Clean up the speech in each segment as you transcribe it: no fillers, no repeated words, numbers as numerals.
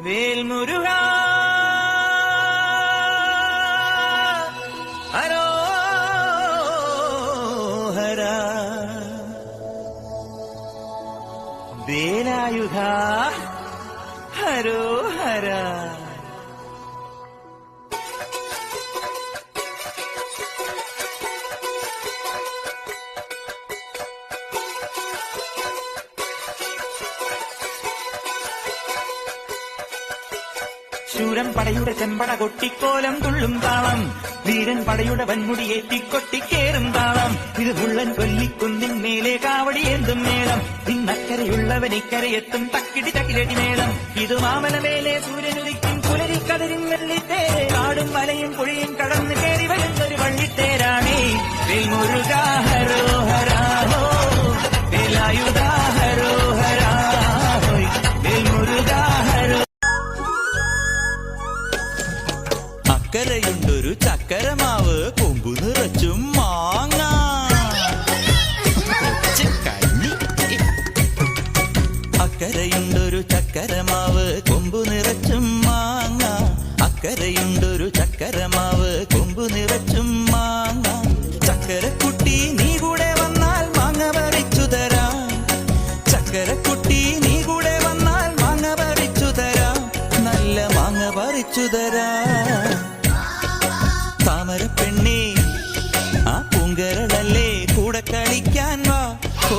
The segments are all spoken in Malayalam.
വേൽമുരുകാ ഹരോഹരാ വേലായുധാ ഹരോഹരാ. ശൂരൻ പടയുടെ ചെമ്പട കൊട്ടിക്കോലം തുള്ളും താളം, വീരൻ പടയുടെ വൻമുടിയേറ്റിക്കൊട്ടിക്കേറും താളം. ഇത് മുള്ളൻ കൊല്ലിക്കുന്നിൻ മേലെ കാവടിയേന്തും മേളം, ഇന്നക്കരയുള്ളവൻ ഇക്കരയെത്തും തക്കിടി തകിലടി മേളം. ഇത് മാമലമേലെ സൂര്യനുദിക്കും പുലരി കതിരും വെള്ളിത്തേരെ, കാടും മലയും പുഴയും കടന്നു കയറി വരുന്നൊരു വള്ളിത്തേരാണേ. വേൽമുരുകാ ഹരോഹരാ ഹോ, വേലായുധാ ഹരോഹരാ ഹോയ്, വേൽമുരുകാ ഹരോ. അക്കരയുണ്ടൊരു ചക്കരമാവ്, കൊമ്പു നിറച്ചും മാങ്ങ. അക്കരയുണ്ടൊരു ചക്കരമാവ്, കൊമ്പു നിറച്ചും മാങ്ങ. അക്കരയുണ്ടൊരു ചക്കരമാവ്, കൊമ്പു നിറച്ചും മാങ്ങ. ചക്കരക്കുട്ടി നീ കൂടെ വന്നാൽ മാങ്ങ പറിച്ചു തരാം. ചക്കരക്കുട്ടി നീ കൂടെ വന്നാൽ മാങ്ങ പറിച്ചു തരാം, നല്ല മാങ്ങ പറിച്ചു തരാം. താമരപ്പെണ്ണേ ആ പൂങ്കരളല്ലേ, കൂടെ കളിക്കാൻ വാ, ഓ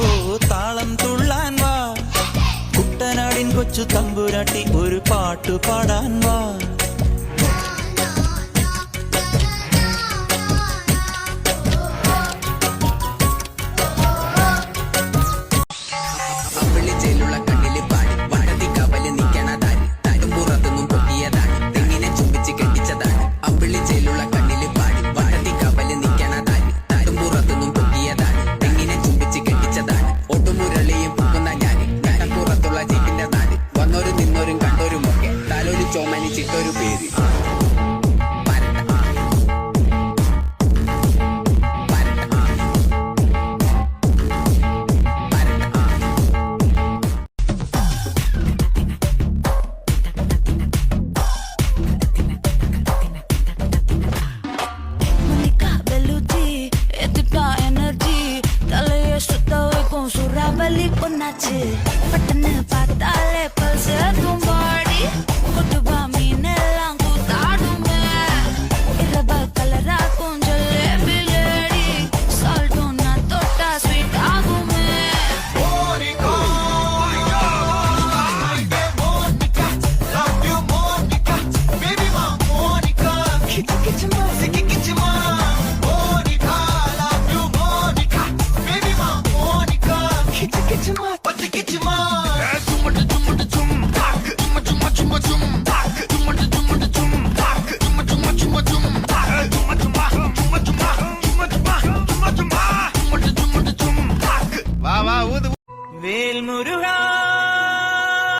താളം തുള്ളാൻ വാ. കുട്ടനാടിൻ കൊച്ചു തമ്പുരാട്ടി ഒരു പാട്ടു പാടാൻ വാ. ചോമനിച്ചിട്ടൊരു പേര് Dale eso te voy con su rabel y con H.